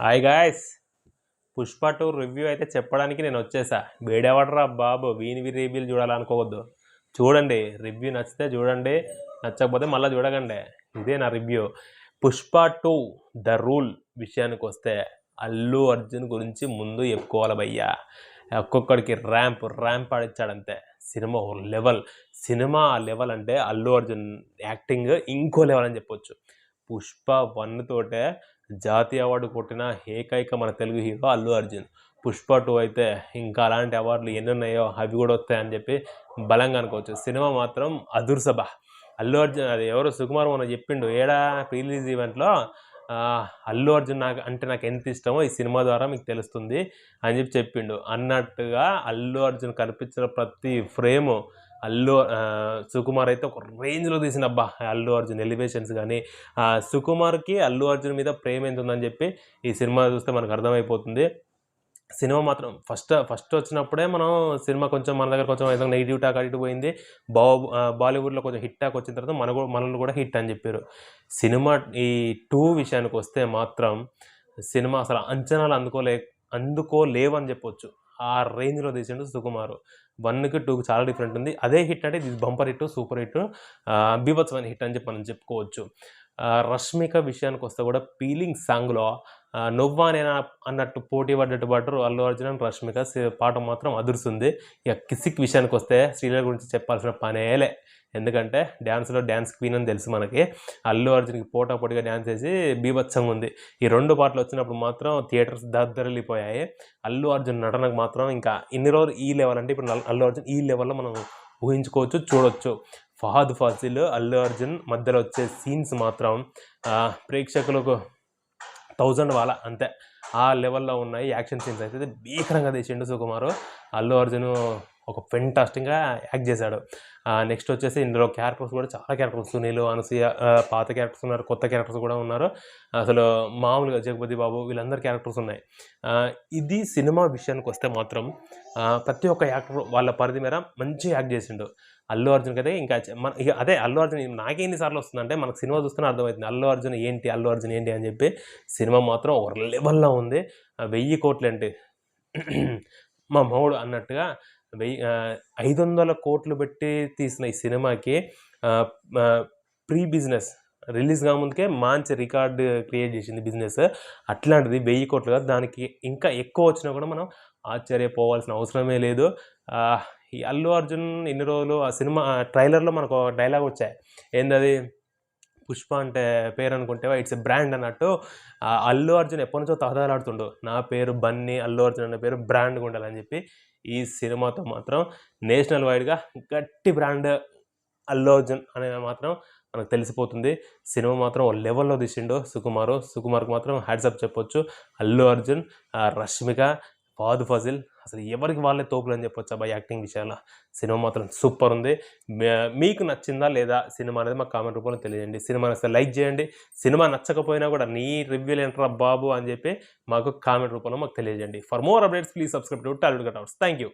Hi guys, Pushpa 2 review అయితే చెప్పడానికి నేను వచ్చేసా. వేడెవడరా బాబు, వీని రివ్యూలు చూడాలనుకోవద్దు. చూడండి, రివ్యూ నచ్చితే చూడండి, నచ్చకపోతే మళ్ళీ చూడకండి. ఇదే నా రివ్యూ. పుష్ప 2 ద రూల్ విషయానికి వస్తే అల్లు అర్జున్ గురించి ముందు చెప్పుకోవాలి భయ్యా. ఒక్కొక్కడికి ర్యాంప్ ఆడిచ్చాడంతే. సినిమా సినిమా లెవెల్ అంటే అల్లు అర్జున్ యాక్టింగ్ ఇంకో లెవెల్ అని చెప్పొచ్చు. పుష్ప 1 తోటే జాతీయ అవార్డు కొట్టిన ఏకైక మన తెలుగు హీరో అల్లు అర్జున్. పుష్ప 2 అయితే ఇంకా అలాంటి అవార్డులు ఎన్ని ఉన్నాయో అవి కూడా వస్తాయని చెప్పి బలంగా అనుకోవచ్చు. సినిమా మాత్రం అదుర్సభ. అల్లు అర్జున్ అది ఎవరో సుకుమార్ మొన్న చెప్పిండు ఏడా ప్రీ రిలీజ్ ఈవెంట్లో, అల్లు అర్జున్ నాకు ఎంత ఇష్టమో ఈ సినిమా ద్వారా మీకు తెలుస్తుంది అని చెప్పిండు. అన్నట్టుగా అల్లు అర్జున్ కనిపించిన ప్రతి ఫ్రేము సుకుమార్ అయితే ఒక రేంజ్లో తీసినబ్బా. అల్లు అర్జున్ ఎలివేషన్స్ కానీ, సుకుమార్కి అల్లు అర్జున్ మీద ప్రేమ ఎంత ఉందని చెప్పి ఈ సినిమా చూస్తే మనకు అర్థమైపోతుంది. సినిమా మాత్రం ఫస్ట్ వచ్చినప్పుడే మనం సినిమా కొంచెం మన దగ్గర కొంచెం ఏదో నెగిటివ్ టాక్ అటు పోయింది. బాలీవుడ్లో కొంచెం హిట్ టాక్ వచ్చిన తర్వాత మనల్ని కూడా హిట్ అని చెప్పారు. సినిమా ఈ 2 విషయానికి వస్తే మాత్రం సినిమా అసలు అంచనాలు అందుకోలేవని చెప్పొచ్చు. ఆ రేంజ్లో తీసిండు సుకుమారు. 1కి 2కి చాలా డిఫరెంట్ ఉంది. అదే హిట్ అంటే ఇది బంపర్ హిట్, సూపర్ హిట్, బీభత్సమైన హిట్ అని చెప్పి మనం చెప్పుకోవచ్చు. రష్మిక విషయానికి వస్తే కూడా పీలింగ్ సాంగ్లో నువ్వా నేనా అన్నట్టు పోటీ పడ్డట్టు అల్లు అర్జున్ అండ్ రష్మిక పాట మాత్రం అదురుస్తుంది. ఇక కిసిక్ విషయానికి వస్తే శ్రీలీల గురించి చెప్పాల్సిన పనేలే. ఎందుకంటే డ్యాన్స్ క్వీన్ అని తెలుసు మనకి. అల్లు అర్జున్కి పోటాపోటీగా డ్యాన్స్ వేసి బీభత్సంగా ఉంది. ఈ 2 పాటలు వచ్చినప్పుడు మాత్రం థియేటర్స్ దద్దరిల్లిపోయాయి. అల్లు అర్జున్ నటనకు మాత్రం ఇంకా ఇన్ని రోజులు ఈ లెవెల్ అంటే ఇప్పుడు అల్లు అర్జున్ ఈ లెవెల్లో మనం ఊహించుకోవచ్చు, చూడొచ్చు. ఫహద్ ఫాసిల్, అల్లు అర్జున్ మధ్యలో వచ్చే సీన్స్ మాత్రం ప్రేక్షకులకు 1000 వాళ్ళ అంతే ఆ లెవెల్లో ఉన్నాయి. యాక్షన్ సీన్స్ అయితే భీకరంగా తీసిండు సుకుమారు. అల్లు అర్జున్ ఒక ఫెంటాస్టిక్గా యాక్ట్ చేశాడు. నెక్స్ట్ వచ్చేసి ఇందులో క్యారెక్టర్స్ కూడా చాలా క్యారెక్టర్స్, సునీల్, అనసూయ, పాత క్యారెక్టర్స్ ఉన్నారు, కొత్త క్యారెక్టర్స్ కూడా ఉన్నారు. అసలు మామూలుగా జగపతి బాబు వీళ్ళందరూ క్యారెక్టర్స్ ఉన్నాయి. ఇది సినిమా విషయానికి వస్తే మాత్రం ప్రతి ఒక్క యాక్టర్ వాళ్ళ పరిధి మేర మంచి యాక్ట్ చేసిండు. అల్లు అర్జున్కి అయితే ఇంకా అదే అల్లు అర్జున్ నాకే ఎన్నిసార్లు వస్తుందంటే మనకు సినిమా చూస్తేనే అర్థమవుతుంది అల్లు అర్జున్ ఏంటి అని చెప్పి. సినిమా మాత్రం ఒక లెవెల్లో ఉంది. 1000 కోట్లు అంటే మా మౌడు అన్నట్టుగా 500 కోట్లు పెట్టి తీసిన ఈ సినిమాకి ప్రీ బిజినెస్ రిలీజ్ కాకముందుకే మంచి రికార్డు క్రియేట్ చేసింది బిజినెస్. అట్లాంటిది 1000 కోట్లు కాదు, దానికి ఇంకా ఎక్కువ వచ్చినా కూడా మనం ఆశ్చర్యపోవాల్సిన అవసరమే లేదు. ఈ అల్లు అర్జున్ ఇన్ని రోజులు ఆ సినిమా ట్రైలర్లో మనకు ఒక డైలాగ్ వచ్చాయి. ఏందది, పుష్ప అంటే పేరు అనుకుంటేవా ఇట్స్ ఎ బ్రాండ్ అన్నట్టు. అల్లు అర్జున్ ఎప్పటి నుంచో తహదాలాడుతుండు, నా పేరు బన్నీ, అల్లు అర్జున్ అనే పేరు బ్రాండ్గా ఉండాలని చెప్పి. ఈ సినిమాతో మాత్రం నేషనల్ వైడ్గా గట్టి బ్రాండ్ అల్లు అర్జున్ అనేది మాత్రం మనకు తెలిసిపోతుంది. సినిమా మాత్రం ఓ లెవెల్లో తీసిండు సుకుమార్కి మాత్రం హ్యాట్సప్ చెప్పొచ్చు. అల్లు అర్జున్, రష్మిక, ఫహద్ ఫాసిల్ అసలు ఎవరికి వాళ్ళే తోపులు అని చెప్పొచ్చు అబ్బాయి యాక్టింగ్ విషయాల్లో. సినిమా మాత్రం సూపర్ ఉంది. మీకు నచ్చిందా లేదా సినిమా అనేది మాకు కామెంట్ రూపంలో తెలియజేయండి. సినిమా నచ్చితే లైక్ చేయండి. సినిమా నచ్చకపోయినా కూడా నీ రివ్యూలు ఏంట్రా బాబు అని చెప్పి మాకు కామెంట్ రూపంలో మాకు తెలియజేయండి. For more updates please subscribe to Tollywood cutouts. Thank you.